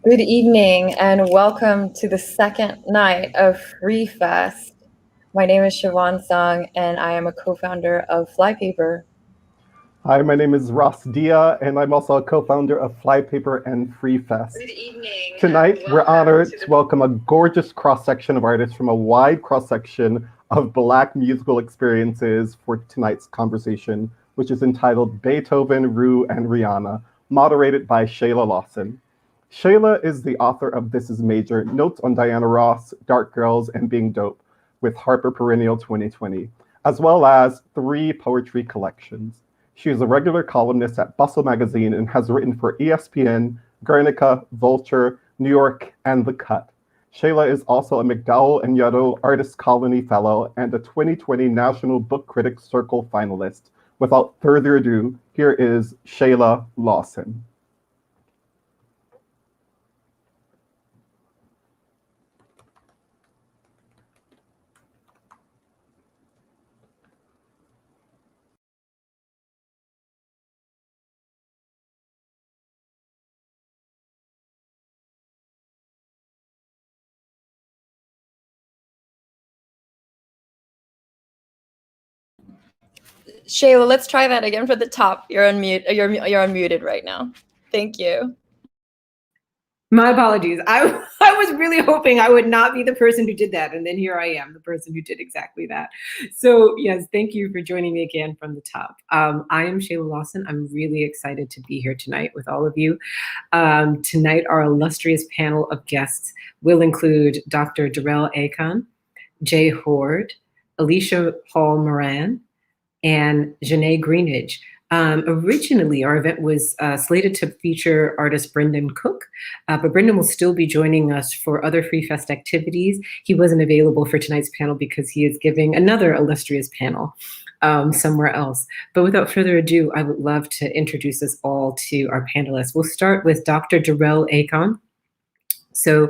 Good evening and welcome to the second night of FREEFEST. My name is Siobhan Sung and I am a co-founder of Flypaper. Hi, my name is Ross Dia, and I'm also a co-founder of Flypaper and FreeFest. Good evening. Tonight, we're honored to welcome a gorgeous cross-section of artists from a wide cross-section of Black musical experiences for tonight's conversation, which is entitled Beethoven, Rue, and Rihanna, moderated by Shayla Lawson. Shayla is the author of This Is Major, Notes on Diana Ross, Dark Girls, and Being Dope, with Harper Perennial 2020, as well as 3 poetry collections. She is a regular columnist at Bustle magazine and has written for ESPN, Guernica, Vulture, New York, and The Cut. Shayla is also a McDowell and Yaddo Artist Colony Fellow and a 2020 National Book Critics Circle finalist. Without further ado, here is Shayla Lawson. Shayla, let's try that again for the top. You're unmuted right now. Thank you. My apologies. I was really hoping I would not be the person who did that. And then here I am, the person who did exactly that. So yes, thank you for joining me again from the top. I am Shayla Lawson. I'm really excited to be here tonight with all of you. Tonight, our illustrious panel of guests will include Dr. Derrell Acon, Hoard, Alicia Moran, and Janee Greenidge. Originally, our event was slated to feature artist Brendan Cook, but Brendan will still be joining us for other FreeFest activities. He wasn't available for tonight's panel because he is giving another illustrious panel somewhere else. But without further ado, I would love to introduce us all to our panelists. We'll start with Dr. Derrell Acon. So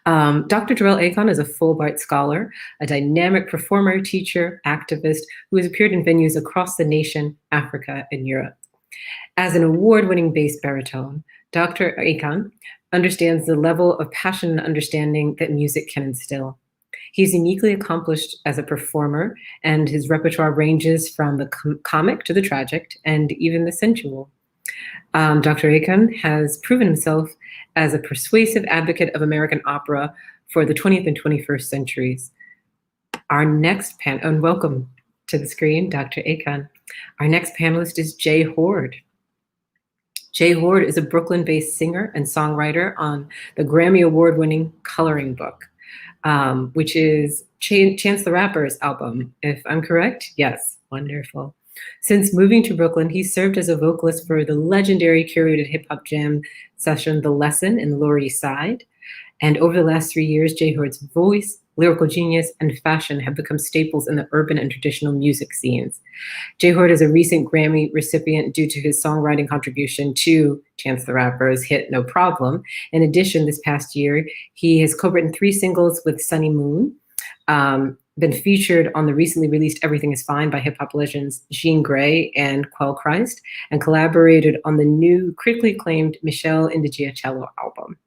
Dr. Derrell Acon is a Fulbright scholar, a dynamic performer, teacher, activist who has appeared in venues across the nation, Africa, and Europe. As an award-winning bass baritone, Dr. Acon understands the level of passion and understanding that music can instill. He's uniquely accomplished as a performer, and his repertoire ranges from the comic to the tragic and even the sensual. Dr. Acon has proven himself as a persuasive advocate of American opera for the 20th and 21st centuries. Our next and welcome to the screen, Dr. Acon. Our next panelist is Hoard. Hoard is a Brooklyn-based singer and songwriter on the Grammy Award-winning Coloring Book, which is Chance the Rapper's album, if I'm correct. Yes, wonderful. Since moving to Brooklyn, he served as a vocalist for the legendary curated hip-hop jam session, The Lesson in the Lower East Side. And over the last 3 years, Hoard's voice, lyrical genius, and fashion have become staples in the urban and traditional music scenes. Hoard is a recent Grammy recipient due to his songwriting contribution to Chance the Rapper's hit No Problem. In addition, this past year, he has co-written 3 singles with Sunny Moon, been featured on the recently released Everything Is Fine by hip-hop legends Jean Grae and Quell Christ, and collaborated on the new critically acclaimed Michelle Indigiacello album.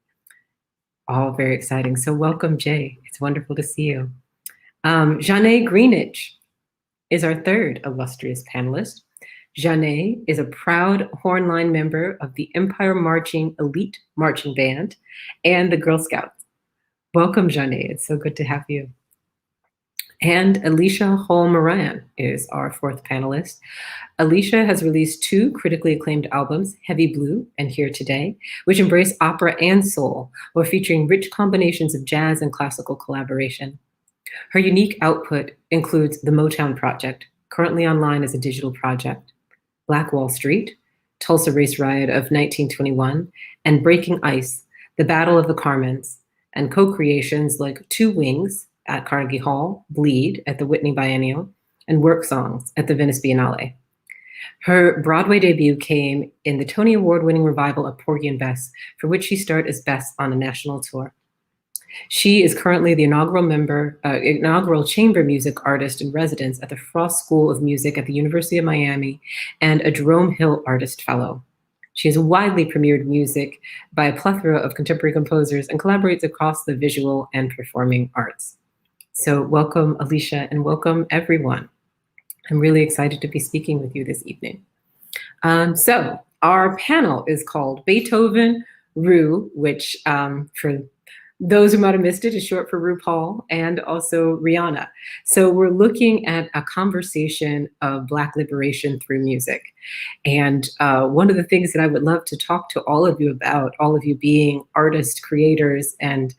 All very exciting. So welcome, Jay. It's wonderful to see you. Janee Greenidge is our third illustrious panelist. Janee is a proud hornline member of the Empire Marching Elite Marching Band and the Girl Scouts. Welcome, Janee. It's so good to have you. And Alicia Moran is our fourth panelist. Alicia has released 2 critically acclaimed albums, Heavy Blue and Here Today, which embrace opera and soul, while featuring rich combinations of jazz and classical collaboration. Her unique output includes The Motown Project, currently online as a digital project, Black Wall Street, Tulsa Race Riot of 1921, and Breaking Ice, The Battle of the Carmens, and co-creations like Two Wings at Carnegie Hall, Bleed at the Whitney Biennial, and Work Songs at the Venice Biennale. Her Broadway debut came in the Tony Award-winning revival of Porgy and Bess, for which she starred as Bess on a national tour. She is currently the inaugural chamber music artist in residence at the Frost School of Music at the University of Miami and a Jerome Hill Artist Fellow. She has widely premiered music by a plethora of contemporary composers and collaborates across the visual and performing arts. So welcome, Alicia, and welcome, everyone. I'm really excited to be speaking with you this evening. So our panel is called Beethoven, Ru, which for those who might have missed it is short for RuPaul, and also Rihanna. So we're looking at a conversation of Black liberation through music. And one of the things that I would love to talk to all of you about, all of you being artists, creators, and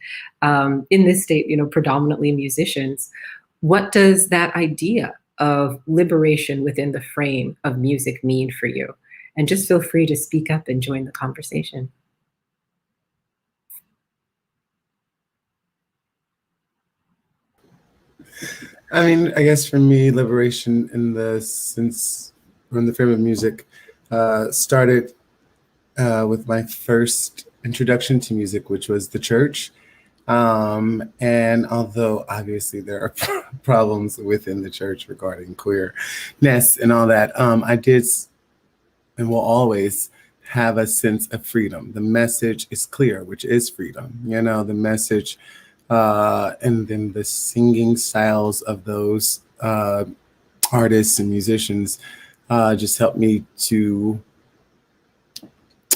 in this state, predominantly musicians, what does that idea of liberation within the frame of music mean for you? And just feel free to speak up and join the conversation. I mean, I guess for me, liberation in the sense, from the frame of music, started with my first introduction to music, which was the church. And although obviously there are problems within the church regarding queerness and all that, I did and will always have a sense of freedom. The message is clear, which is freedom. The message. And then the singing styles of those artists and musicians just helped me to,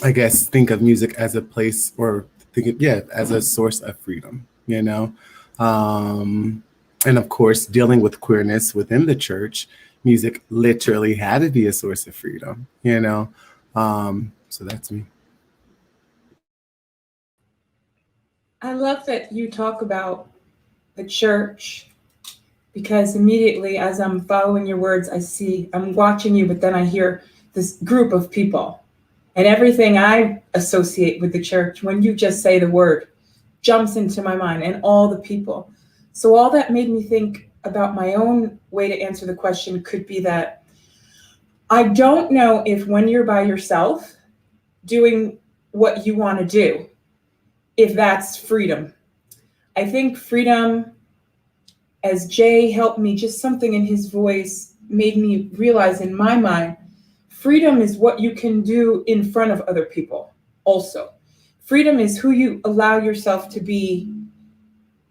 I guess, think of music as a place, or as a source of freedom, And of course, dealing with queerness within the church, music literally had to be a source of freedom, So that's me. I love that you talk about the church, because immediately as I'm following your words, I'm watching you, but then I hear this group of people, and everything I associate with the church, when you just say the word, jumps into my mind, and all the people. So all that made me think about my own way to answer the question could be that I don't know if when you're by yourself doing what you want to do, if that's freedom. I think freedom, as Jay helped me, just something in his voice made me realize in my mind, freedom is what you can do in front of other people also. Freedom is who you allow yourself to be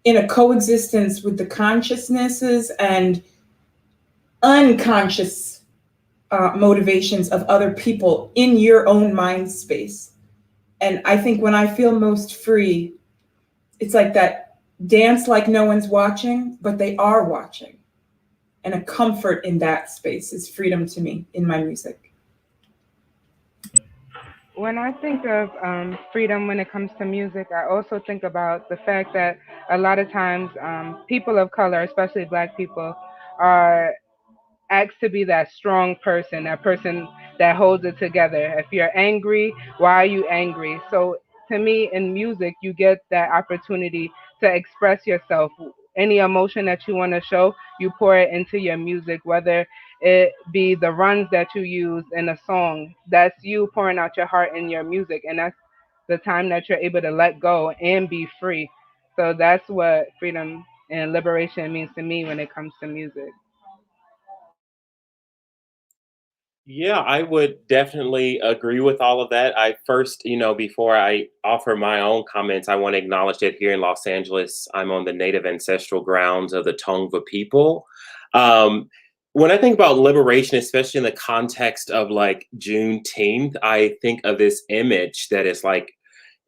in a coexistence with the consciousnesses and unconscious motivations of other people in your own mind space. And I think when I feel most free, it's like that dance like no one's watching, but they are watching. And a comfort in that space is freedom to me in my music. When I think of freedom when it comes to music, I also think about the fact that a lot of times people of color, especially Black people, are asked to be that strong person, that person that holds it together. If you're angry, why are you angry? So to me, in music, you get that opportunity to express yourself. Any emotion that you want to show, you pour it into your music, whether it be the runs that you use in a song. That's you pouring out your heart in your music, and that's the time that you're able to let go and be free. So that's what freedom and liberation means to me when it comes to music. Yeah, I would definitely agree with all of that. I first, before I offer my own comments, I want to acknowledge that here in Los Angeles, I'm on the native ancestral grounds of the Tongva people. When I think about liberation, especially in the context of like Juneteenth, I think of this image that is like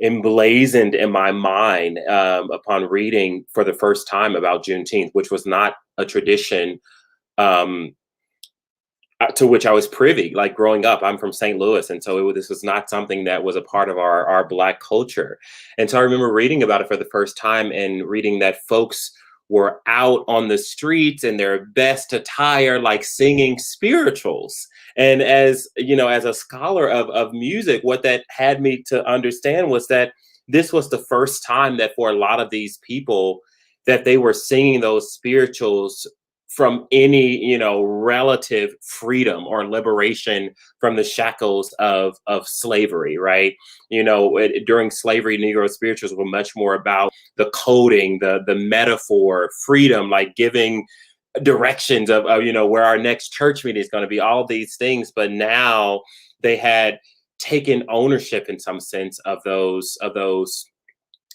emblazoned in my mind upon reading for the first time about Juneteenth, which was not a tradition to which I was privy, like growing up. I'm from St. Louis, and so this was not something that was a part of our Black culture. And so I remember reading about it for the first time and reading that folks were out on the streets in their best attire, like singing spirituals. And as as a scholar of music, what that had me to understand was that this was the first time that for a lot of these people that they were singing those spirituals from any, relative freedom or liberation from the shackles of slavery, right? During slavery, Negro spirituals were much more about the coding, the metaphor, freedom, like giving directions of where our next church meeting is going to be, all these things. But now they had taken ownership in some sense of those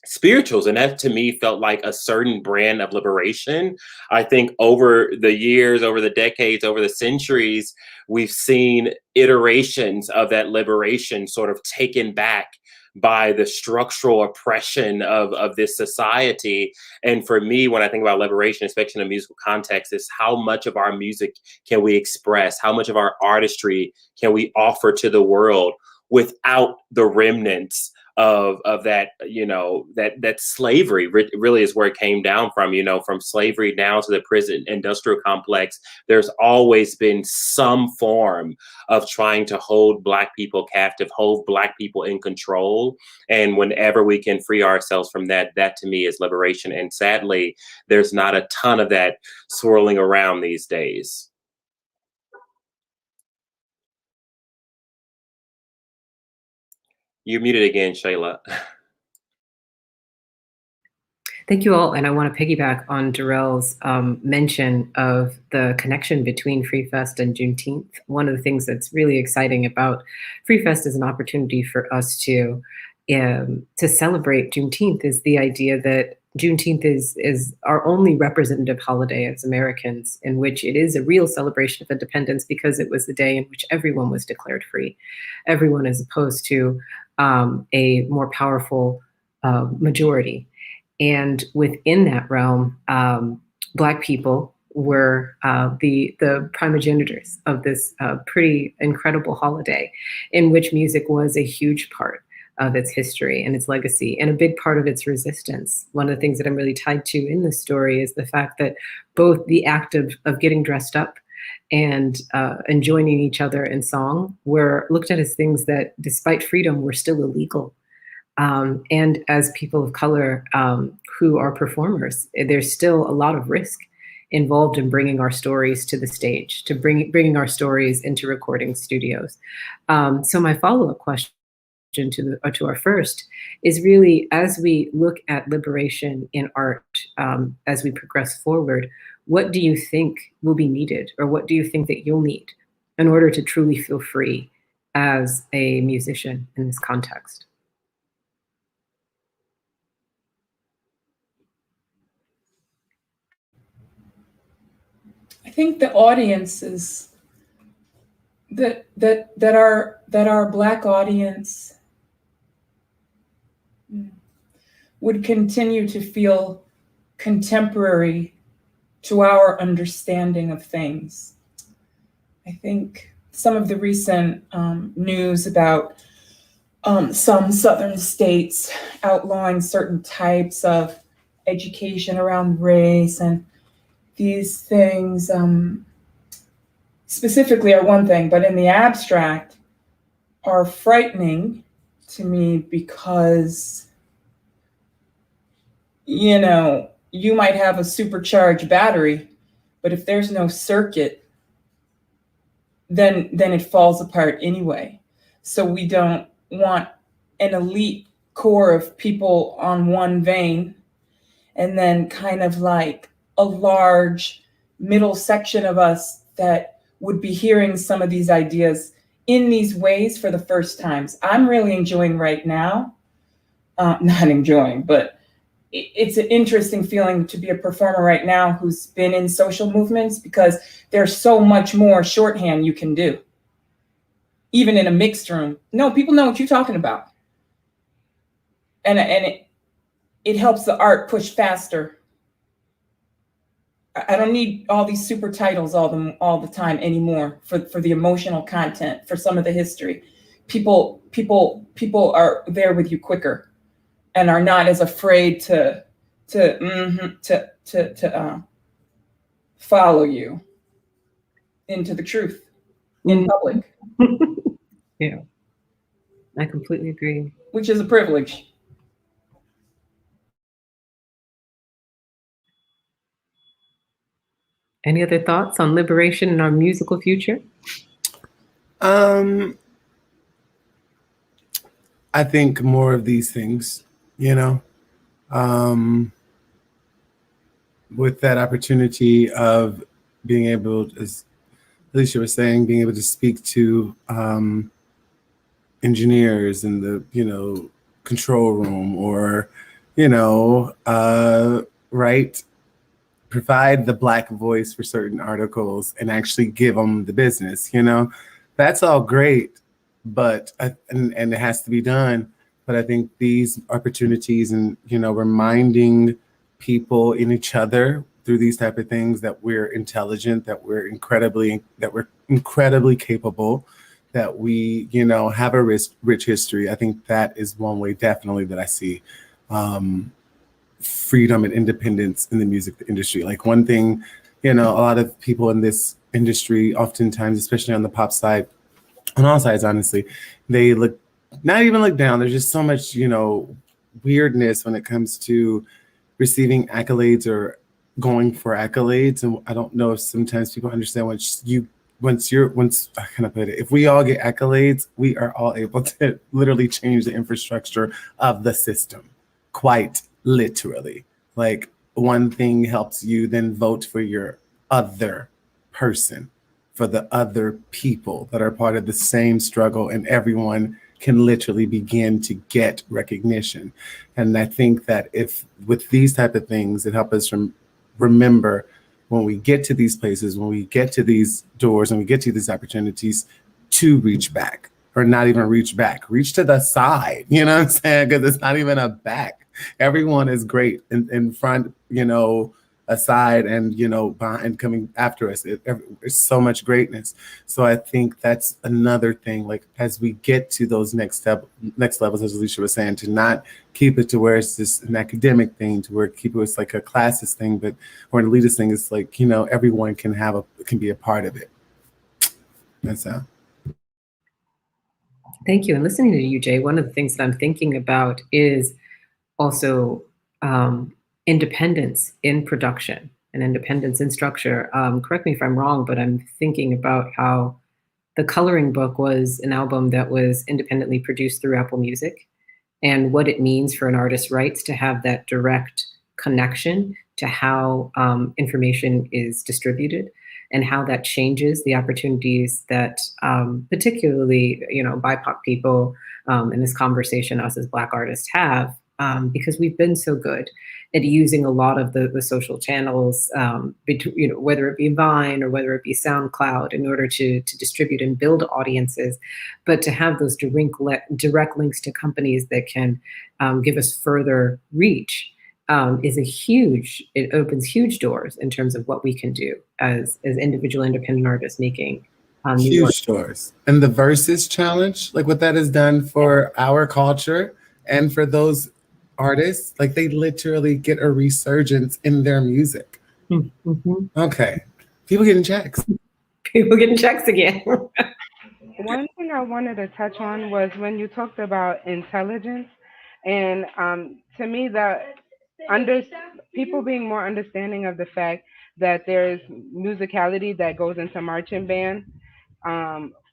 spirituals, and that to me felt like a certain brand of liberation. I think over the years, over the decades, over the centuries, we've seen iterations of that liberation sort of taken back by the structural oppression of this society. And for me, when I think about liberation, especially in a musical context, is how much of our music can we express, how much of our artistry can we offer to the world without the remnants of that, that slavery really is where it came down from, from slavery down to the prison industrial complex. There's always been some form of trying to hold Black people captive, hold Black people in control. And whenever we can free ourselves from that to me is liberation. And sadly, there's not a ton of that swirling around these days. You're muted again, Shayla. Thank you all. And I want to piggyback on Derrell's mention of the connection between FREEFEST and Juneteenth. One of the things that's really exciting about FREEFEST is an opportunity for us to celebrate Juneteenth is the idea that Juneteenth is our only representative holiday as Americans, in which it is a real celebration of independence because it was the day in which everyone was declared free. Everyone, as opposed to a more powerful majority. And within that realm, Black people were the primogenitors of this pretty incredible holiday, in which music was a huge part of its history and its legacy, and a big part of its resistance. One of the things that I'm really tied to in this story is the fact that both the act of getting dressed up and joining each other in song were looked at as things that, despite freedom, were still illegal. And as people of color who are performers, there's still a lot of risk involved in bringing our stories to the stage, to bringing our stories into recording studios. So my follow-up question to our first is really, as we look at liberation in art, as we progress forward, what do you think will be needed, or what do you think that you'll need in order to truly feel free as a musician in this context? I think the audiences that our Black audience would continue to feel contemporary to our understanding of things. I think some of the recent news about some southern states outlawing certain types of education around race and these things specifically are one thing, but in the abstract are frightening to me because, you might have a supercharged battery, but if there's no circuit, then it falls apart anyway. So we don't want an elite core of people on one vein and then kind of like a large middle section of us that would be hearing some of these ideas in these ways for the first times. I'm really enjoying right now, not enjoying, but it's an interesting feeling to be a performer right now who's been in social movements, because there's so much more shorthand you can do. Even in a mixed room, no, people know what you're talking about. And it helps the art push faster. I don't need all these super titles all the time anymore for the emotional content, for some of the history. People are there with you quicker and are not as afraid to follow you into the truth in public. Yeah, I completely agree. Which is a privilege. Any other thoughts on liberation and our musical future? I think more of these things, with that opportunity of being able, as Alicia was saying, being able to speak to engineers in the, control room, or, right, provide the Black voice for certain articles and actually give them the business, that's all great, but and it has to be done. But I think these opportunities and, reminding people in each other through these type of things that we're intelligent, that we're incredibly capable, that we, have a rich history. I think that is one way definitely that I see freedom and independence in the music industry. Like one thing, a lot of people in this industry, oftentimes, especially on the pop side, on all sides, honestly, they not even look down. There's just so much, weirdness when it comes to receiving accolades or going for accolades. And I don't know if sometimes people understand once how can I put it? If we all get accolades, we are all able to literally change the infrastructure of the system, quite literally. Like one thing helps you then vote for your other person, for the other people that are part of the same struggle, and everyone can literally begin to get recognition. And I think that if with these type of things, it helps us remember when we get to these places, when we get to these doors, and we get to these opportunities, to reach back, or not even reach back, reach to the side, you know what I'm saying? Because it's not even a back. Everyone is great in front, aside, and, behind, coming after us. There's so much greatness. So I think that's another thing, like as we get to those next levels, as Alicia was saying, to not keep it to where it's just an academic thing, to where keep it as like a classist thing, or an elitist thing. It's like, everyone can be a part of it. That's how. Thank you. And listening to you, Jay, one of the things that I'm thinking about is also independence in production and independence in structure. Correct me if I'm wrong, but I'm thinking about how The Coloring Book was an album that was independently produced through Apple Music, and what it means for an artist's rights to have that direct connection to how information is distributed, and how that changes the opportunities that particularly, BIPOC people in this conversation, us as Black artists have, because we've been so good at using a lot of the social channels, whether it be Vine or whether it be SoundCloud, in order to distribute and build audiences, but to have those direct links to companies that can give us further reach it opens huge doors in terms of what we can do as individual independent artists making huge doors. And the Versus Challenge, like what that has done for our culture and for those artists, like they literally get a resurgence in their music. Mm-hmm. Okay. People getting checks. People getting checks again. One thing I wanted to touch on was when you talked about intelligence, and to me that people being more understanding of the fact that there's musicality that goes into marching band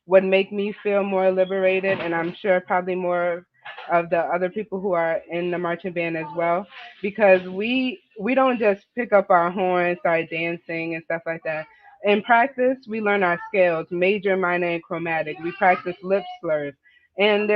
would make me feel more liberated, and I'm sure probably more of the other people who are in the marching band as well, because we don't just pick up our horn, start dancing and stuff like that. In practice, we learn our scales, major, minor, and chromatic. We practice lip slurs. And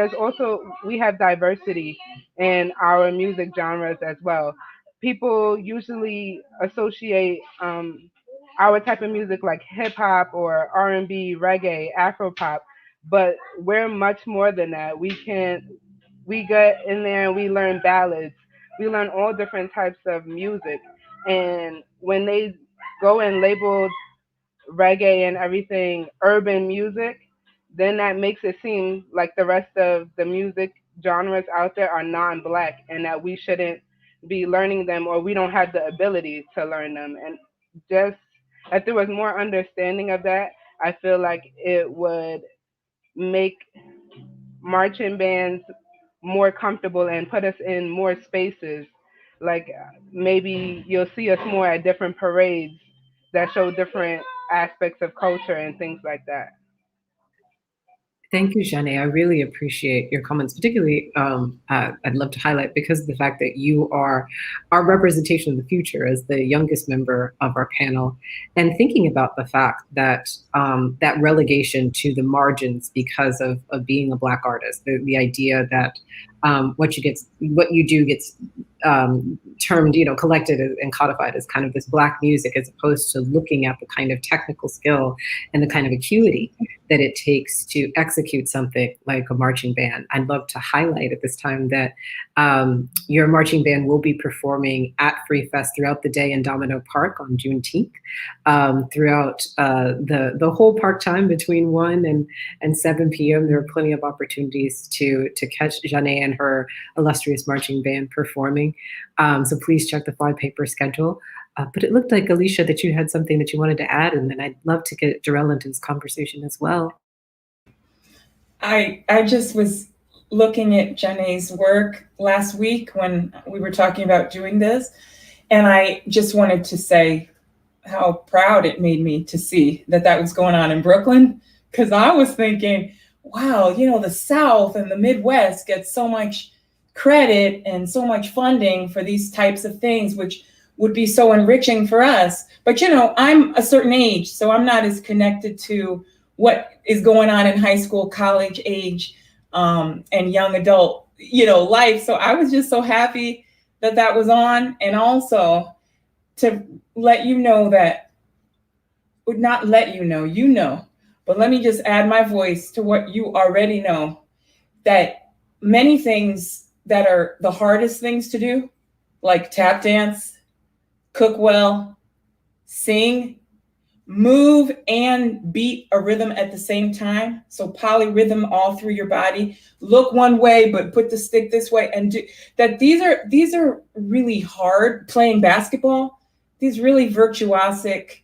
we have diversity in our music genres as well. People usually associate our type of music like hip hop or R&B, reggae, Afro pop, but we're much more than that. We get in there and we learn ballads. We learn all different types of music. And when they go and label reggae and everything urban music, then that makes it seem like the rest of the music genres out there are non-Black, and that we shouldn't be learning them, or we don't have the ability to learn them. And just if there was more understanding of that, I feel like it would make marching bands more comfortable and put us in more spaces. Like maybe you'll see us more at different parades that show different aspects of culture and things like that. Thank you, Janee. I really appreciate your comments, particularly I'd love to highlight because of the fact that you are our representation of the future as the youngest member of our panel, and thinking about the fact that that relegation to the margins because of being a Black artist, the idea that what you do gets termed, collected and codified as kind of this Black music, as opposed to looking at the kind of technical skill and the kind of acuity that it takes to execute something like a marching band. I'd love to highlight at this time that your marching band will be performing at FREEFEST throughout the day in Domino Park on Juneteenth, throughout the whole park time between 1 and 7 p.m. There are plenty of opportunities to catch Janee and her illustrious marching band performing. So please check the flypaper schedule. But it looked like, Alicia, that you had something that you wanted to add, and then I'd love to get Derrell into this conversation as well. I just was looking at Janee's work last week when we were talking about doing this, and I just wanted to say how proud it made me to see that was going on in Brooklyn, because I was thinking, wow, the South and the Midwest get so much credit and so much funding for these types of things, which would be so enriching for us. But, I'm a certain age, so I'm not as connected to what is going on in high school, college age, and young adult, life. So I was just so happy that was on. And also to let you know that, would not let you know, but let me just add my voice to what you already know, that many things that are the hardest things to do, like tap dance, cook well, sing, move, and beat a rhythm at the same time. So polyrhythm all through your body. Look one way, but put the stick this way, and do that. These are really hard. Playing basketball, these really virtuosic,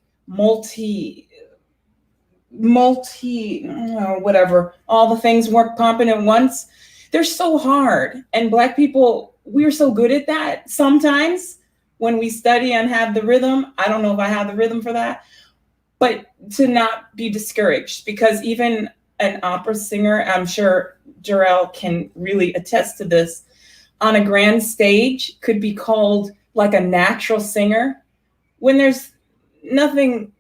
whatever, all the things work pumping at once. They're so hard. And Black people, we're so good at that sometimes when we study and have the rhythm. I don't know if I have the rhythm for that, but to not be discouraged, because even an opera singer, I'm sure Derrell can really attest to this, on a grand stage could be called like a natural singer when there's nothing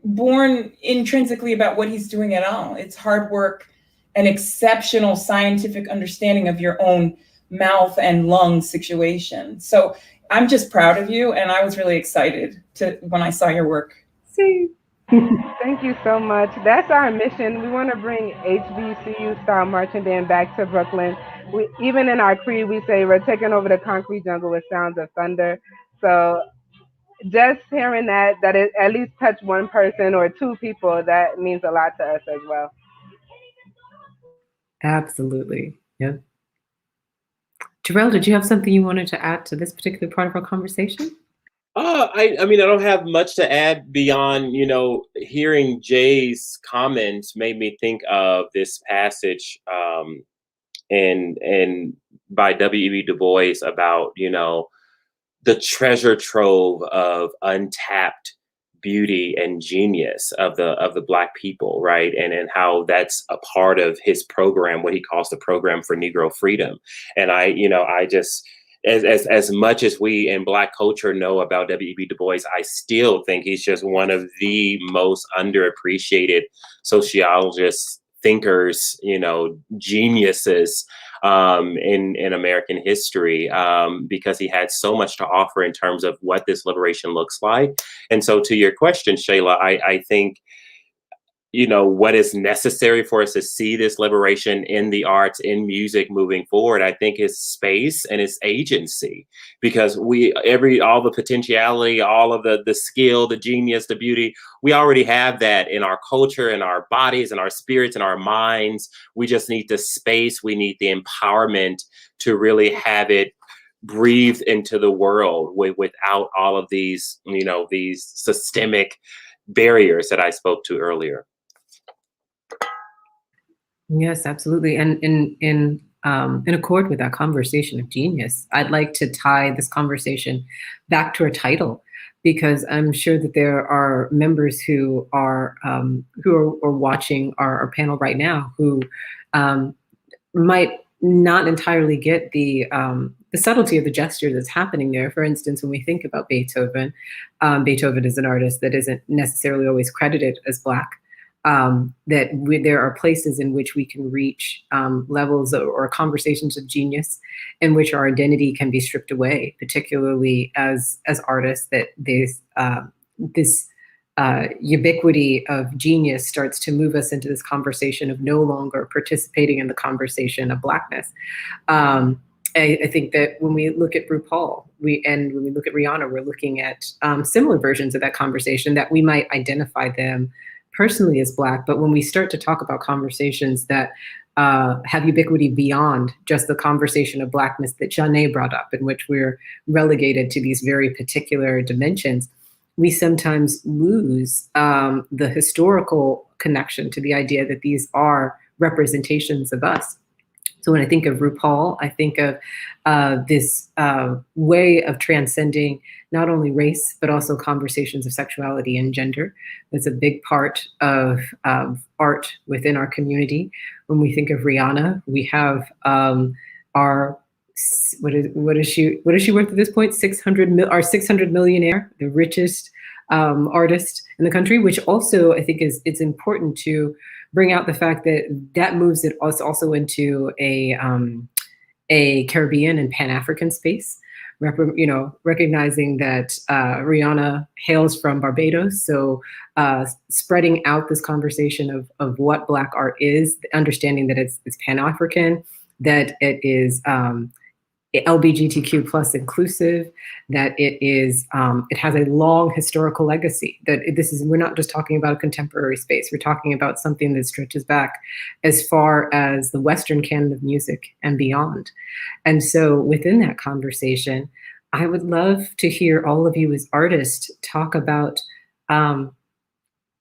born intrinsically about what he's doing at all. It's hard work, an exceptional scientific understanding of your own mouth and lung situation. So I'm just proud of you, and I was really excited when I saw your work. See, thank you so much. That's our mission. We want to bring HBCU style marching band back to Brooklyn. Even in our creed, we say we're taking over the concrete jungle with sounds of thunder. So just hearing that it at least touched one person or two people, that means a lot to us as well. Absolutely. Yeah. Derrell, did you have something you wanted to add to this particular part of our conversation? I mean, I don't have much to add beyond, hearing Jay's comments made me think of this passage in by W.E.B. Du Bois about, the treasure trove of untapped beauty and genius of the Black people, right? And how that's a part of his program, what he calls the program for Negro freedom. And I just, as much as we in Black culture know about W.E.B. Du Bois, I still think he's just one of the most underappreciated sociologists, thinkers, geniuses in American history, because he had so much to offer in terms of what this liberation looks like. And so to your question, Shayla, I think, what is necessary for us to see this liberation in the arts, in music moving forward, I think is space and its agency, because all the potentiality, all of the skill, the genius, the beauty, we already have that in our culture, in our bodies, in our spirits, in our minds. We just need the space. We need the empowerment to really have it breathe into the world without all of these, these systemic barriers that I spoke to earlier. Yes, absolutely. And in accord with that conversation of genius, I'd like to tie this conversation back to our title, because I'm sure that there are members who are watching our panel right now who might not entirely get the subtlety of the gesture that's happening there. For instance, when we think about Beethoven, Beethoven is an artist that isn't necessarily always credited as Black. There are places in which we can reach levels or conversations of genius in which our identity can be stripped away, particularly as artists, that this ubiquity of genius starts to move us into this conversation of no longer participating in the conversation of Blackness. I think that when we look at RuPaul, when we look at Rihanna, we're looking at similar versions of that conversation that we might identify them personally as Black, but when we start to talk about conversations that have ubiquity beyond just the conversation of Blackness that Janee brought up, in which we're relegated to these very particular dimensions, we sometimes lose the historical connection to the idea that these are representations of us. So when I think of RuPaul, I think of this way of transcending not only race, but also conversations of sexuality and gender. That's a big part of art within our community. When we think of Rihanna, we have our, what is she worth at this point? 600 millionaire, the richest artist in the country, which also I think it's important to bring out the fact that moves it also into a Caribbean and Pan-African space, recognizing that Rihanna hails from Barbados. So spreading out this conversation of what Black art is, understanding that it's Pan-African, that it is LGBTQ plus inclusive, that it has a long historical legacy, that we're not just talking about a contemporary space, we're talking about something that stretches back as far as the Western canon of music and beyond. And so within that conversation, I would love to hear all of you as artists talk about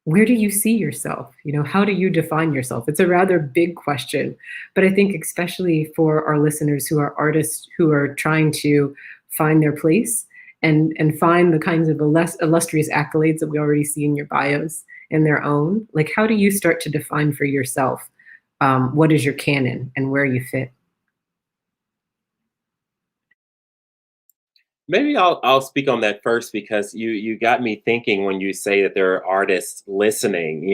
where do you see yourself? How do you define yourself? It's a rather big question, but I think especially for our listeners who are artists who are trying to find their place and find the kinds of illustrious accolades that we already see in your bios in their own, like how do you start to define for yourself what is your canon and where you fit? Maybe I'll speak on that first, because you got me thinking when you say that there are artists listening,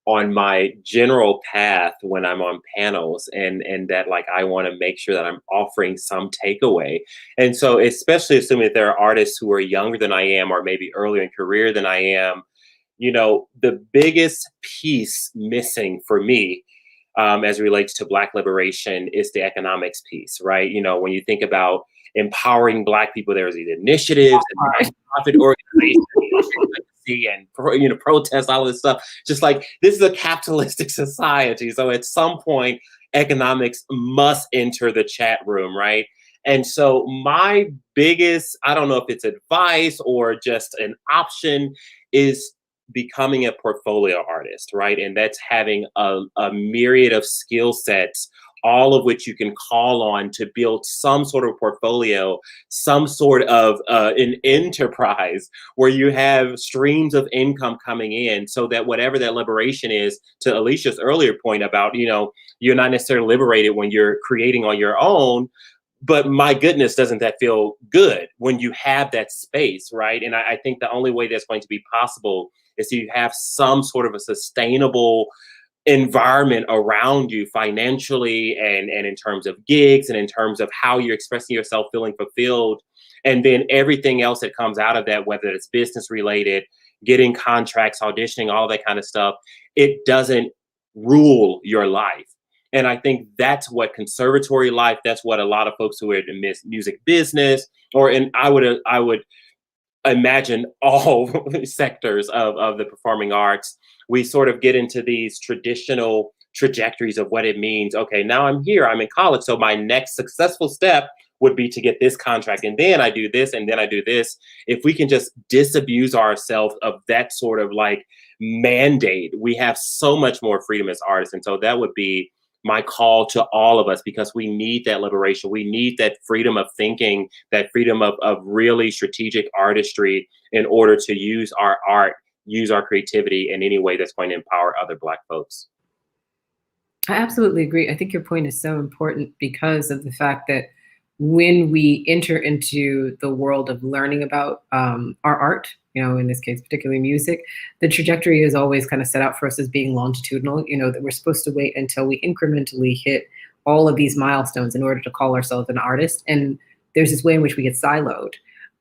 on my general path when I'm on panels, and that like I want to make sure that I'm offering some takeaway. And so especially assuming that there are artists who are younger than I am or maybe earlier in career than I am, the biggest piece missing for me as it relates to Black liberation is the economics piece, right? When you think about empowering Black people, there's these initiatives and nonprofit organizations and protest, all of this stuff. Just like this is a capitalistic society, so at some point economics must enter the chat room, right? And so my biggest, I don't know if it's advice or just an option, is becoming a portfolio artist, right? And that's having a myriad of skill sets, all of which you can call on to build some sort of portfolio, some sort of an enterprise where you have streams of income coming in, so that whatever that liberation is, to Alicia's earlier point about, you're not necessarily liberated when you're creating on your own, but my goodness, doesn't that feel good when you have that space, right? And I think the only way that's going to be possible is you have some sort of a sustainable environment around you financially and in terms of gigs and in terms of how you're expressing yourself, feeling fulfilled. And then everything else that comes out of that, whether it's business related, getting contracts, auditioning, all that kind of stuff, it doesn't rule your life. And I think that's what conservatory life, that's what a lot of folks who are in the music business, I would imagine all sectors of the performing arts, we sort of get into these traditional trajectories of what it means. Okay, now I'm here, I'm in college, so my next successful step would be to get this contract, and then I do this, and then I do this. If we can just disabuse ourselves of that sort of like mandate, we have so much more freedom as artists. And so that would be my call to all of us, because we need that liberation. We need that freedom of thinking, that freedom of really strategic artistry in order to use our art, use our creativity in any way that's going to empower other Black folks. I absolutely agree. I think your point is so important because of the fact that when we enter into the world of learning about our art, in this case, particularly music, the trajectory is always kind of set out for us as being longitudinal, that we're supposed to wait until we incrementally hit all of these milestones in order to call ourselves an artist. And there's this way in which we get siloed.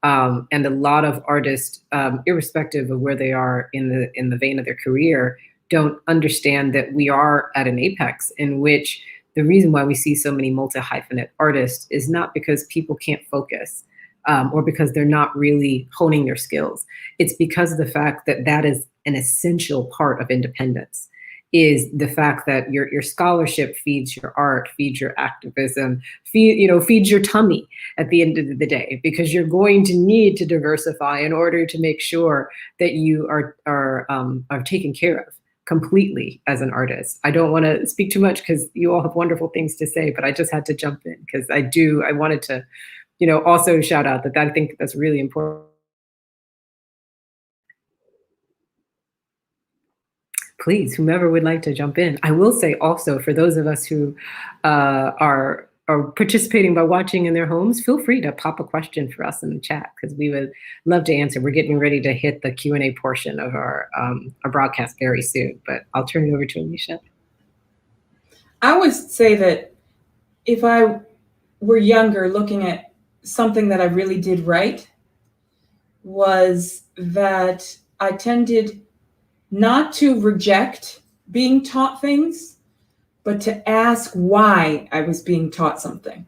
And a lot of artists, irrespective of where they are in the vein of their career, don't understand that we are at an apex in which the reason why we see so many multi-hyphenate artists is not because people can't focus or because they're not really honing their skills. It's because of the fact that that is an essential part of independence, is the fact that your scholarship feeds your art, feeds your activism, feeds your tummy at the end of the day, because you're going to need to diversify in order to make sure that you are taken care of completely as an artist. I don't want to speak too much because you all have wonderful things to say, but I just had to jump in because I wanted to, also shout out that I think that's really important. Please, whomever would like to jump in. I will say also, for those of us who are participating by watching in their homes, feel free to pop a question for us in the chat because we would love to answer. We're getting ready to hit the Q&A portion of our broadcast very soon, but I'll turn it over to Alicia. I would say that if I were younger, looking at something that I really did right was that I tended not to reject being taught things, but to ask why I was being taught something.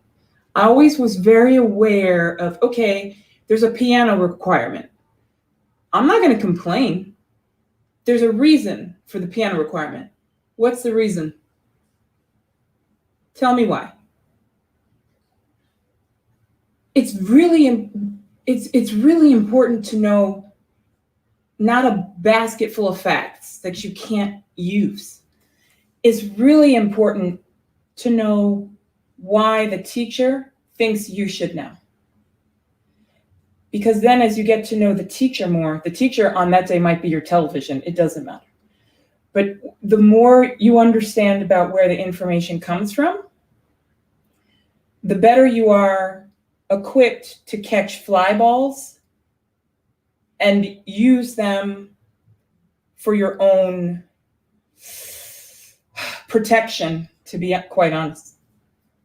I always was very aware of, okay, there's a piano requirement. I'm not going to complain. There's a reason for the piano requirement. What's the reason? Tell me why. It's really important to know not a basket full of facts that you can't use. It's really important to know why the teacher thinks you should know. Because then as you get to know the teacher more, the teacher on that day might be your television, it doesn't matter. But the more you understand about where the information comes from, the better you are equipped to catch fly balls and use them for your own protection, to be quite honest.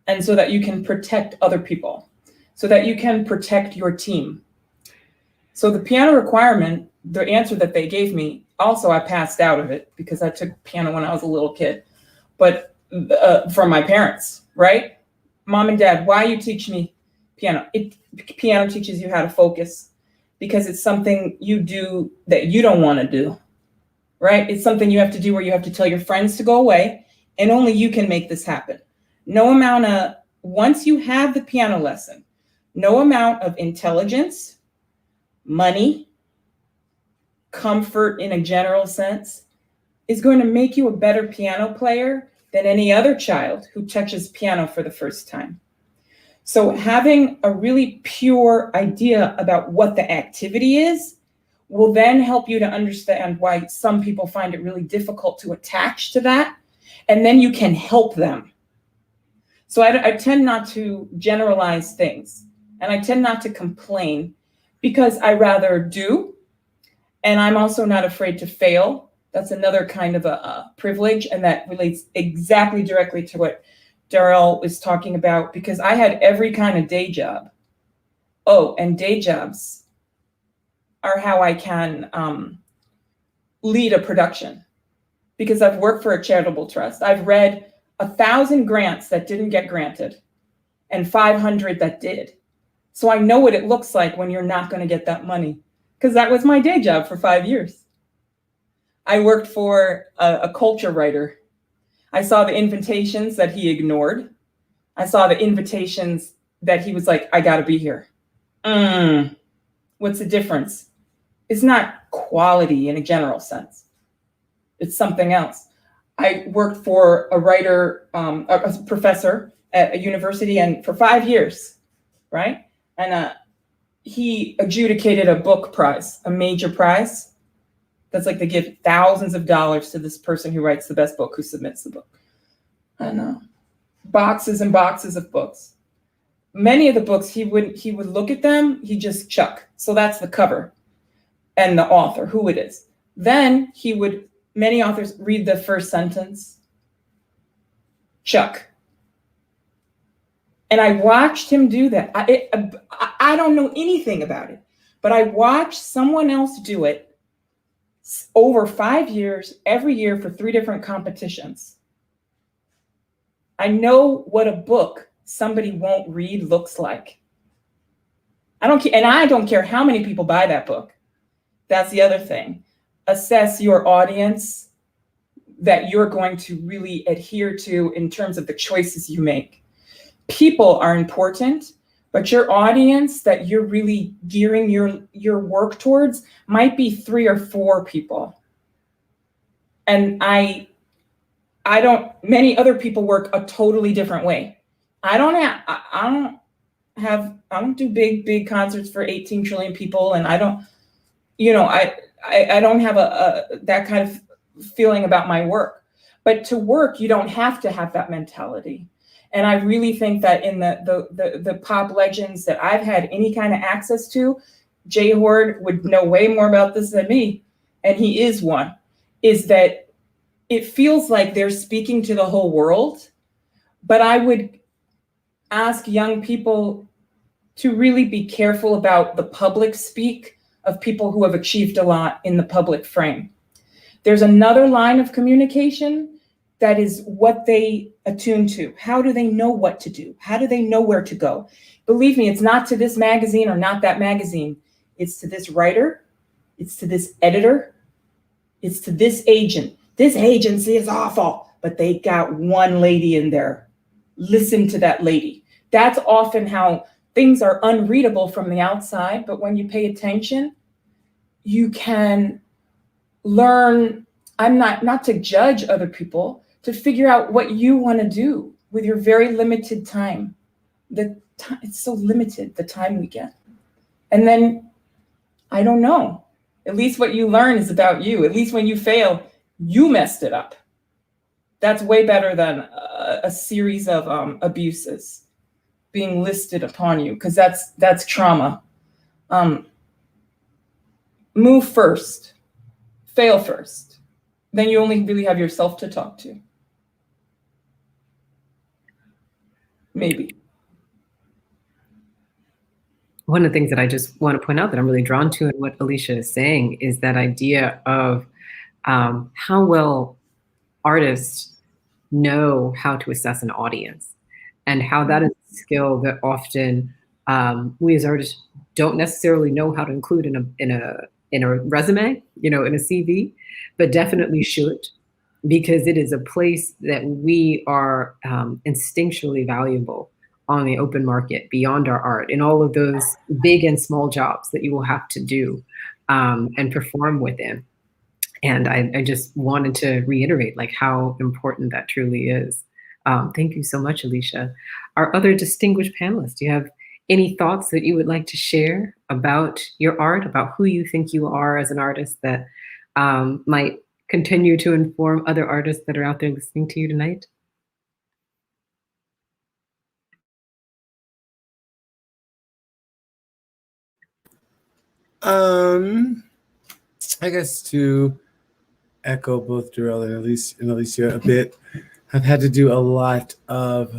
And so that you can protect other people, so that you can protect your team. So the piano requirement, the answer that they gave me, also I passed out of it because I took piano when I was a little kid, but from my parents, right? Mom and Dad, why you teach me piano? Piano teaches you how to focus because it's something you do that you don't want to do, right? It's something you have to do where you have to tell your friends to go away and only you can make this happen. No amount of, once you have the piano lesson, no amount of intelligence, money, comfort in a general sense is going to make you a better piano player than any other child who touches piano for the first time. So having a really pure idea about what the activity is will then help you to understand why some people find it really difficult to attach to that. And then you can help them. So I tend not to generalize things, and I tend not to complain because I rather do. And I'm also not afraid to fail. That's another kind of a privilege, and that relates exactly directly to what Derrell was talking about, because I had every kind of day job. Oh, and day jobs are how I can lead a production, because I've worked for a charitable trust. I've read 1,000 grants that didn't get granted and 500 that did. So I know what it looks like when you're not going to get that money, because that was my day job for 5 years. I worked for a culture writer. I saw the invitations that he ignored. I saw the invitations that he was like, I got to be here. What's the difference? It's not quality in a general sense. It's something else. I worked for a writer, a professor at a university, and for 5 years, right? And he adjudicated a book prize, a major prize. That's like they give thousands of dollars to this person who writes the best book, who submits the book. And boxes and boxes of books. Many of the books, he would look at them, he just chuck. So that's the cover and the author, who it is. Then many authors read the first sentence, chuck. And I watched him do that. I don't know anything about it, but I watched someone else do it over 5 years, every year for 3 different competitions. I know what a book somebody won't read looks like. I don't care, and I don't care how many people buy that book. That's the other thing. Assess your audience that you're going to really adhere to in terms of the choices you make. People are important, but your audience that you're really gearing your work towards might be 3 or 4 people. And many other people work a totally different way. I don't do big concerts for 18 trillion people, and I don't have that kind of feeling about my work. But to work, you don't have to have that mentality. And I really think that in the pop legends that I've had any kind of access to, Hoard would know way more about this than me, and he is one, is that it feels like they're speaking to the whole world. But I would ask young people to really be careful about the public speak of people who have achieved a lot in the public frame. There's another line of communication that is what they attune to. How do they know what to do? How do they know where to go? Believe me, it's not to this magazine or not that magazine. It's to this writer. It's to this editor. It's to this agent. This agency is awful, but they got one lady in there. Listen to that lady. That's often how things are unreadable from the outside, but when you pay attention, you can learn. I'm not to judge other people, to figure out what you want to do with your very limited time. It's so limited, the time we get. And then, I don't know, at least what you learn is about you. At least when you fail, you messed it up. That's way better than a series of abuses being listed upon you, because that's trauma. Move first, fail first. Then you only really have yourself to talk to. Maybe. One of the things that I just want to point out that I'm really drawn to in what Alicia is saying is that idea of how well artists know how to assess an audience, and how that is a skill that often we as artists don't necessarily know how to include in a resume, in a CV, but definitely should, because it is a place that we are instinctually valuable on the open market, beyond our art, in all of those big and small jobs that you will have to do and perform within. And I just wanted to reiterate how important that truly is. Thank you so much, Alicia. Our other distinguished panelists, do you have any thoughts that you would like to share about your art, about who you think you are as an artist, that might continue to inform other artists that are out there listening to you tonight? I guess to echo both Derrell and Alicia a bit, I've had to do a lot of,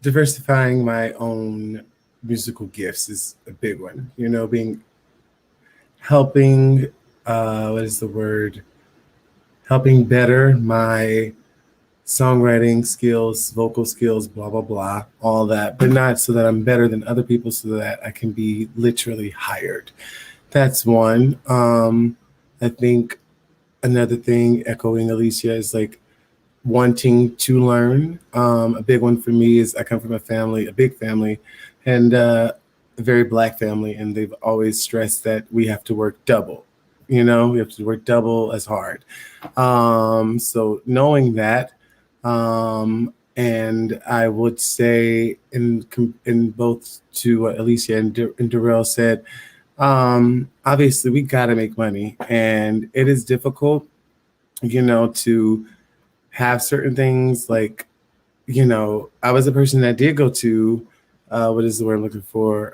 diversifying my own musical gifts is a big one. Helping better my songwriting skills, vocal skills, blah, blah, blah, all that, but not so that I'm better than other people, so that I can be literally hired. That's one. I think another thing, echoing Alicia, is wanting to learn. A big one for me is I come from a big family, and a very Black family, and they've always stressed that we have to work double You know, you have to work double as hard. So knowing that, and I would say in both to what Alicia and Derrell said, obviously we got to make money, and it is difficult, you know, to have certain things like, you know, I was a person that did go to what is the word I'm looking for?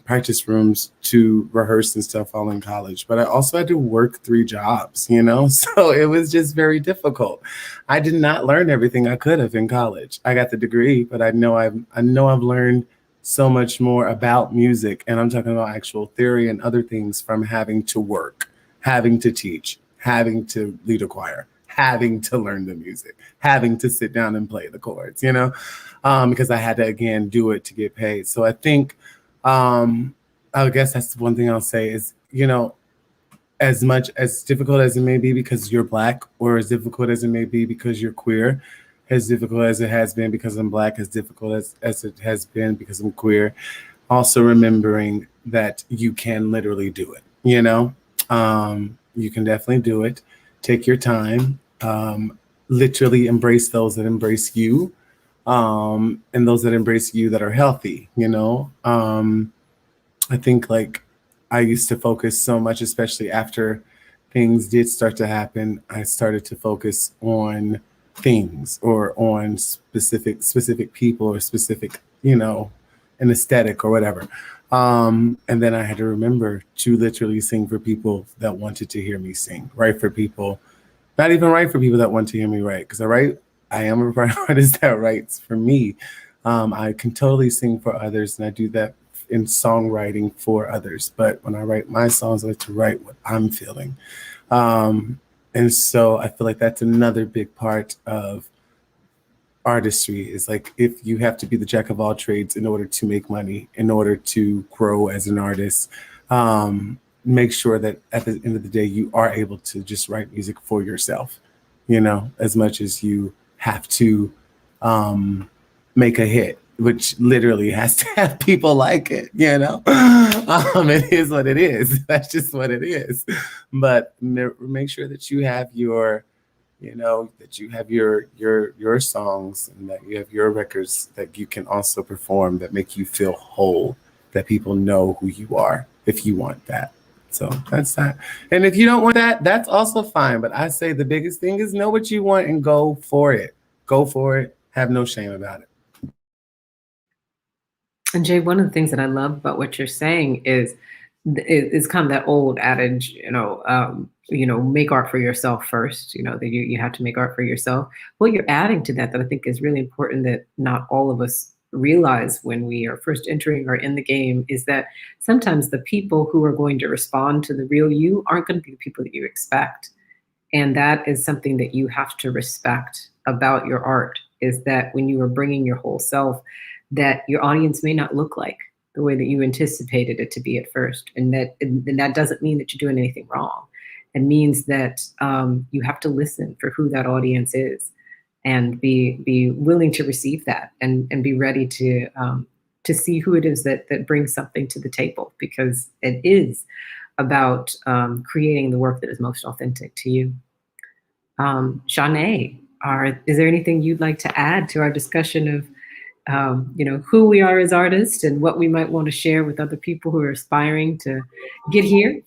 Practice rooms to rehearse and stuff all in college. But I also had to work 3 jobs, you know? So it was just very difficult. I did not learn everything I could have in college. I got the degree, but I know I've learned so much more about music. And I'm talking about actual theory and other things from having to work, having to teach, having to lead a choir, having to learn the music, having to sit down and play the chords, you know, because I had to, again, do it to get paid. So I think, I guess that's one thing I'll say is, you know, as much as difficult as it may be because you're Black, or as difficult as it may be because you're queer, as difficult as it has been because I'm Black, as difficult as it has been because I'm queer, also remembering that you can literally do it, you know, you can definitely do it. Take your time, literally embrace those that embrace you, and those that embrace you that are healthy, you know. I think like I used to focus so much, especially after things did start to happen, I started to focus on things or on specific people or specific, you know, an aesthetic or whatever. And then I had to remember to literally sing for people that wanted to hear me sing, write for people, not even write for people that want to hear me write, because I am a artist that writes for me. I can totally sing for others, and I do that in songwriting for others. But when I write my songs, I like to write what I'm feeling. And so I feel like that's another big part of artistry, is like, if you have to be the jack of all trades in order to make money, in order to grow as an artist, make sure that at the end of the day, you are able to just write music for yourself, you know, as much as you have to make a hit, which literally has to have people like it, you know. It is what it is. That's just what it is. But make sure that you have your, you know, that you have your songs, and that you have your records that you can also perform, that make you feel whole, that people know who you are, if you want that. So that's that. And if you don't want that, that's also fine. But I say the biggest thing is know what you want and go for it. Go for it. Have no shame about it. And Jay, one of the things that I love about what you're saying is kind of that old adage, make art for yourself first. You know, that you have to make art for yourself. What you're adding to that I think is really important, that not all of us realize when we are first entering or in the game, is that sometimes the people who are going to respond to the real you aren't going to be the people that you expect. And that is something that you have to respect about your art, is that when you are bringing your whole self, that your audience may not look like the way that you anticipated it to be at first. And that doesn't mean that you're doing anything wrong. It means that you have to listen for who that audience is, and be willing to receive that, and be ready to see who it is that brings something to the table, because it is about creating the work that is most authentic to you. Janee, is there anything you'd like to add to our discussion of who we are as artists, and what we might want to share with other people who are aspiring to get here?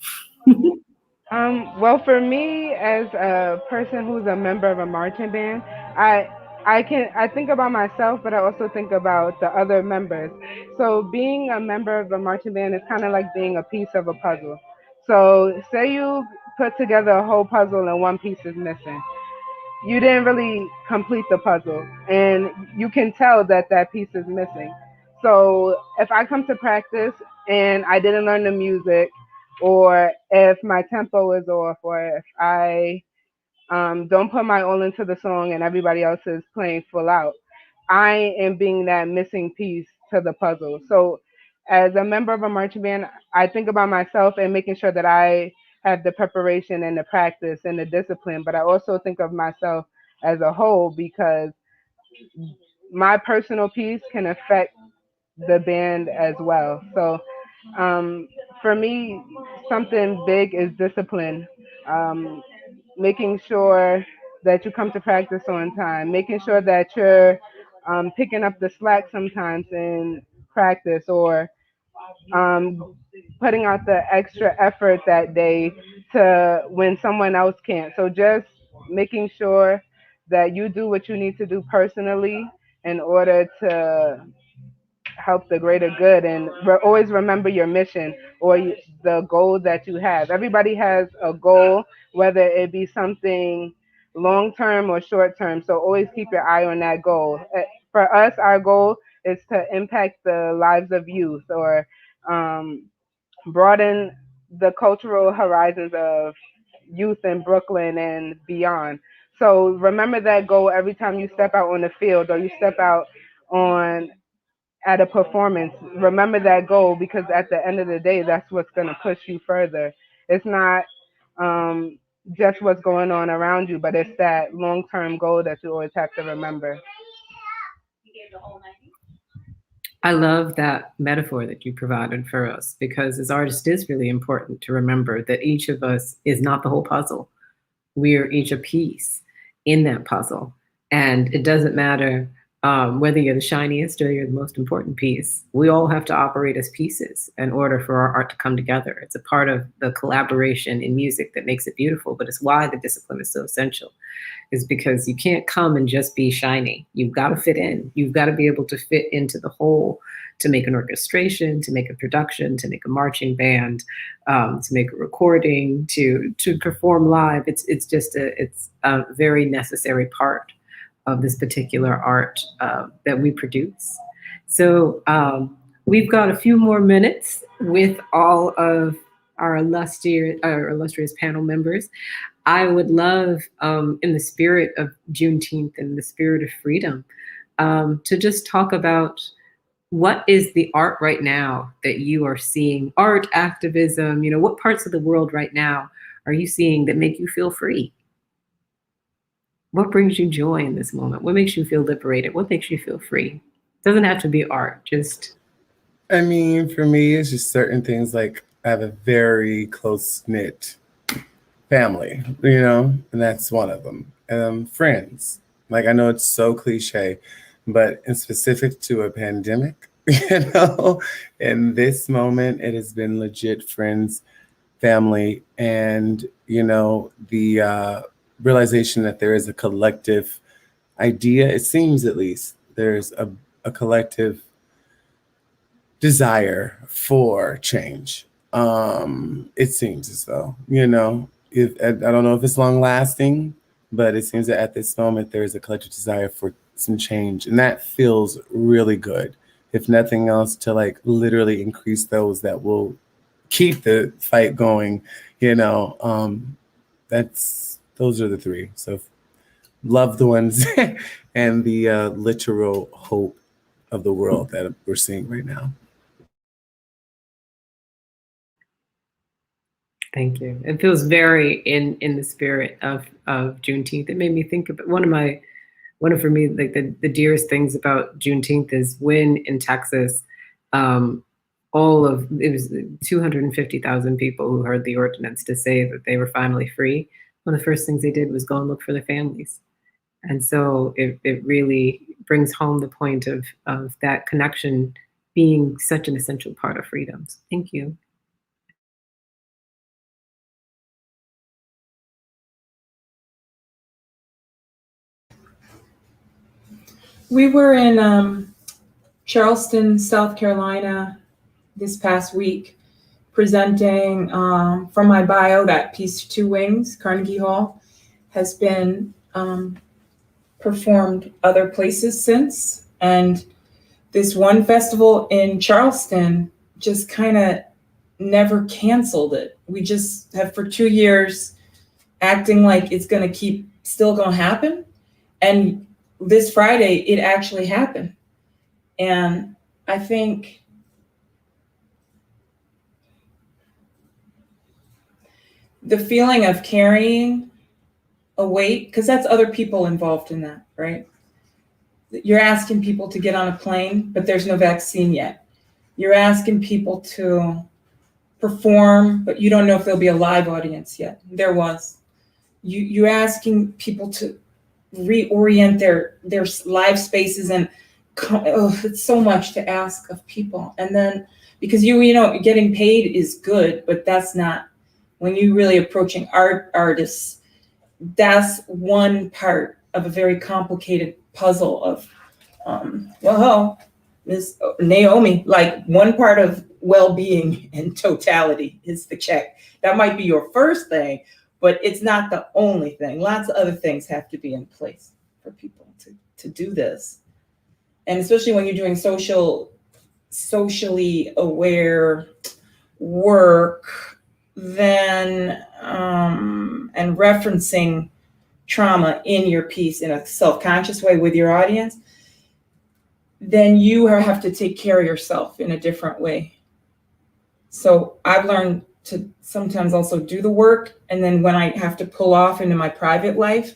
Well, for me, as a person who's a member of a marching band, I think about myself, but I also think about the other members. So being a member of a marching band is kind of like being a piece of a puzzle. So say you put together a whole puzzle and one piece is missing. You didn't really complete the puzzle, and you can tell that piece is missing. So if I come to practice and I didn't learn the music, or if my tempo is off, or if I don't put my all into the song and everybody else is playing full out, I am being that missing piece to the puzzle. So as a member of a marching band, I think about myself and making sure that I have the preparation and the practice and the discipline, but I also think of myself as a whole, because my personal piece can affect the band as well. So for me, something big is discipline. Making sure that you come to practice on time, making sure that you're picking up the slack sometimes in practice, or putting out the extra effort that day to when someone else can't. So just making sure that you do what you need to do personally in order to help the greater good, and always remember your mission or the goal that you have. Everybody has a goal, whether it be something long term or short term. So always keep your eye on that goal. For us, our goal is to impact the lives of youth, or broaden the cultural horizons of youth in Brooklyn and beyond. So remember that goal every time you step out on the field or you step out on at a performance. Remember that goal, because at the end of the day, that's what's going to push you further. It's not just what's going on around you, but it's that long-term goal that you always have to remember. I love that metaphor that you provided for us, because as artists, it is really important to remember that each of us is not the whole puzzle. We are each a piece in that puzzle. And it doesn't matter whether you're the shiniest or you're the most important piece. We all have to operate as pieces in order for our art to come together. It's a part of the collaboration in music that makes it beautiful, but it's why the discipline is so essential, is because you can't come and just be shiny. You've got to fit in. You've got to be able to fit into the whole, to make an orchestration, to make a production, to make a marching band, to make a recording, to perform live. It's just a very necessary part of this particular art that we produce. So we've got a few more minutes with all of our illustrious panel members. I would love, in the spirit of Juneteenth and the spirit of freedom, to just talk about what is the art right now that you are seeing, art, activism, what parts of the world right now are you seeing that make you feel free? What brings you joy in this moment? What makes you feel liberated? What makes you feel free? It doesn't have to be art, just... I mean, for me, it's just certain things. Like, I have a very close-knit family, and that's one of them. Friends. Like, I know it's so cliche, but in specific to a pandemic, in this moment, it has been legit friends, family, and, the realization that there is a collective idea. It seems, at least, there's a collective desire for change. It seems as though, I don't know if it's long lasting, but it seems that at this moment there is a collective desire for some change, and that feels really good. If nothing else, to like literally increase those that will keep the fight going. Those are the three. So loved ones and the literal hope of the world that we're seeing right now. Thank you. It feels very in the spirit of Juneteenth. It made me think about one of for me, like the dearest things about Juneteenth is when in Texas, it was 250,000 people who heard the ordinance to say that they were finally free. One of the first things they did was go and look for their families. And so it really brings home the point of that connection being such an essential part of freedom. So thank you. We were in Charleston, South Carolina this past week, presenting from my bio, that piece Two Wings, Carnegie Hall, has been performed other places since. And this one festival in Charleston just kind of never canceled it. We just have for 2 years acting like it's going to keep still going to happen. And this Friday, it actually happened. And I think the feeling of carrying a weight, because that's other people involved in that, right? You're asking people to get on a plane, but there's no vaccine yet. You're asking people to perform, but you don't know if there'll be a live audience yet. There was. You're asking people to reorient their live spaces, and it's so much to ask of people. And then because you know getting paid is good, but that's not when you really approaching artists. That's one part of a very complicated puzzle of well, Ms. Naomi, like one part of well-being and totality is the check. That might be your first thing, but it's not the only thing. Lots of other things have to be in place for people to do this. And especially when you're doing socially aware work, then and referencing trauma in your piece in a self-conscious way with your audience, then you have to take care of yourself in a different way. So I've learned to sometimes also do the work, and then when I have to pull off into my private life,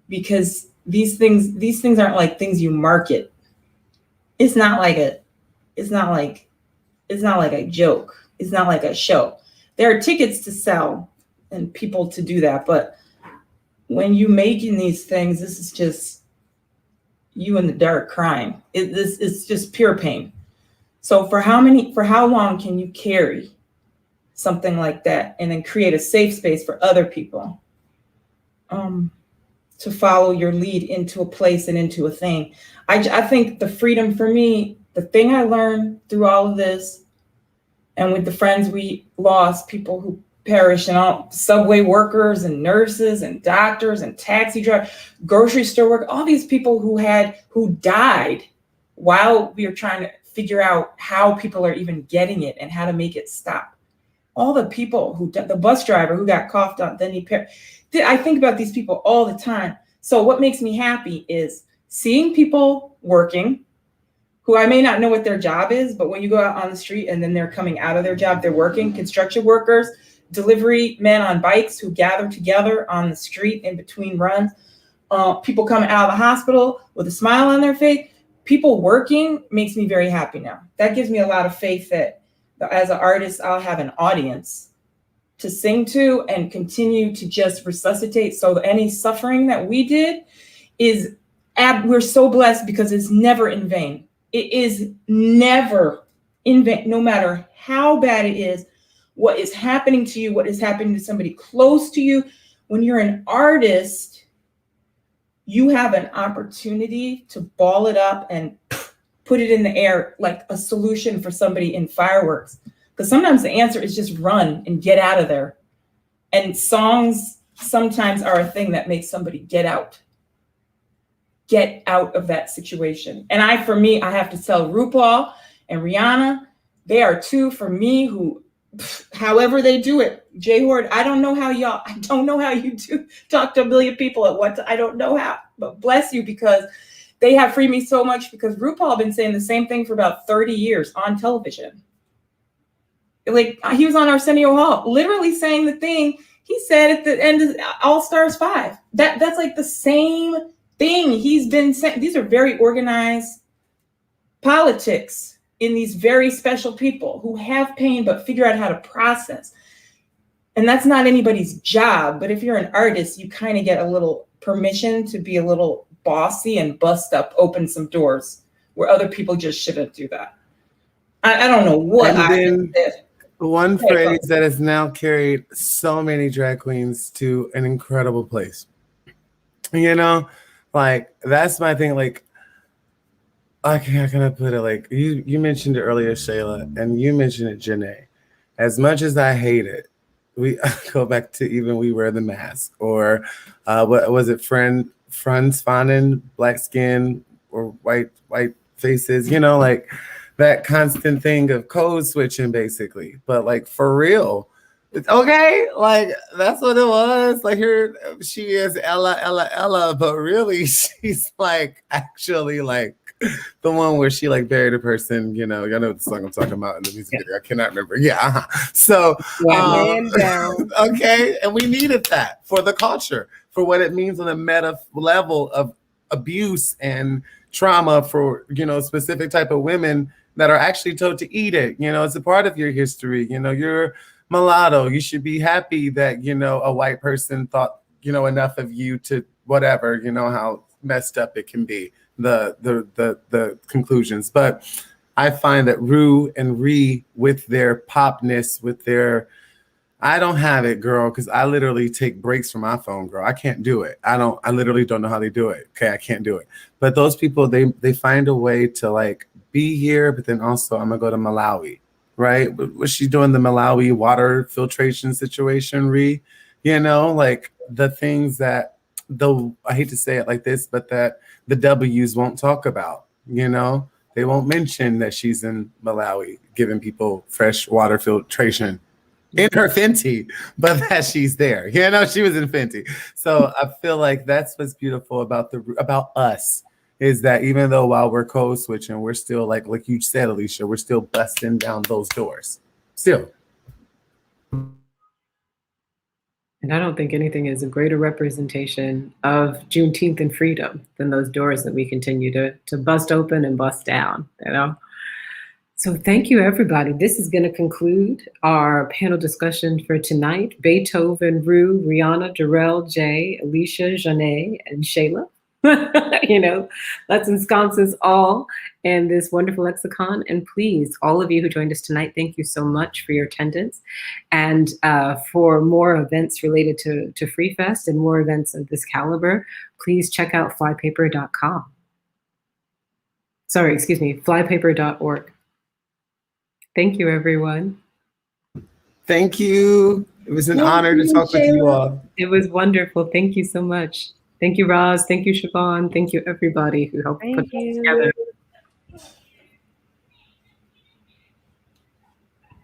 because these things aren't like things you market. It's not like a joke. It's not like a show. There are tickets to sell and people to do that, but when you making these things, this is just you in the dark crying. It's just pure pain. So for how long can you carry something like that and then create a safe space for other people to follow your lead into a place and into a thing? I think the freedom for me, the thing I learned through all of this, and with the friends we lost, people who perished, and all subway workers and nurses and doctors and taxi drivers, grocery store workers, all these people who died while we were trying to figure out how people are even getting it and how to make it stop. All the people the bus driver who got coughed on, then he perished. I think about these people all the time. So what makes me happy is seeing people working who I may not know what their job is, but when you go out on the street and then they're coming out of their job, they're working, construction workers, delivery men on bikes who gather together on the street in between runs, people coming out of the hospital with a smile on their face. People working makes me very happy now. That gives me a lot of faith that as an artist, I'll have an audience to sing to and continue to just resuscitate. So any suffering that we did we're so blessed because it's never in vain. It is never in vain, no matter how bad it is, what is happening to you, what is happening to somebody close to you. When you're an artist, you have an opportunity to ball it up and put it in the air like a solution for somebody in fireworks. Because sometimes the answer is just run and get out of there. And songs sometimes are a thing that makes somebody get out of that situation. And I have to tell RuPaul and Rihanna, they are two for me who, however they do it. Hoard, I don't know how you do talk to a million people at once. I don't know how, but bless you, because they have freed me so much, because RuPaul been saying the same thing for about 30 years on television. Like, he was on Arsenio Hall, literally saying the thing he said at the end of All Stars 5. That's like the same thing he's been saying. These are very organized politics in these very special people who have pain but figure out how to process. And that's not anybody's job. But if you're an artist, you kind of get a little permission to be a little bossy and open some doors where other people just shouldn't do that. I don't know what I did. One phrase that has now carried so many drag queens to an incredible place. You know, like, that's my thing. Like, how can I put it? Like, you mentioned it earlier, Shayla, and you mentioned it, Janee. As much as I hate it, we go back to even We Wear the Mask, or what was it, Franz Fanon, black skin or white faces, you know, like that constant thing of code switching, basically. But like, for real, okay, like, that's what it was. Like, here she is, Ella, but really she's like actually like the one where she like buried a person, you know what the song I'm talking about in the music video. I cannot remember. Yeah. So okay, and we needed that for the culture, for what it means on a meta level of abuse and trauma for, you know, specific type of women that are actually told to eat it. You know, it's a part of your history. You know, you're mulatto. You should be happy that, you know, a white person thought, you know, enough of you to whatever, you know, how messed up it can be, the conclusions. But I find that Rue and Ree, with their popness, with their, I don't have it, girl, because I literally take breaks from my phone, girl. I can't do it. I literally don't know how they do it. Okay, I can't do it. But those people, they find a way to like be here, but then also I'm gonna go to Malawi, right? What's she doing? The Malawi water filtration situation, Ree? You know, like the things that, though I hate to say it like this, but that the W's won't talk about, you know? They won't mention that she's in Malawi giving people fresh water filtration in her Fenty, but that she's there. You know, she was in Fenty. So I feel like that's what's beautiful about us, is that even though while we're code switching, we're still like you said, Alicia, we're still busting down those doors. Still. And I don't think anything is a greater representation of Juneteenth and freedom than those doors that we continue to bust open and bust down, you know? So thank you, everybody. This is going to conclude our panel discussion for tonight. Beethoven, Rue, Rihanna, Derrell, Jay, Alicia, Janee, and Shayla. You know, let's ensconce us all in this wonderful lexicon. And please, all of you who joined us tonight, thank you so much for your attendance. And for more events related to FREEFEST and more events of this caliber, please check out flypaper.com. Sorry, excuse me, flypaper.org. Thank you, everyone. Thank you. It was an honor to talk with you all. It was wonderful. Thank you so much. Thank you, Roz. Thank you, Siobhan. Thank you, everybody who helped put this together.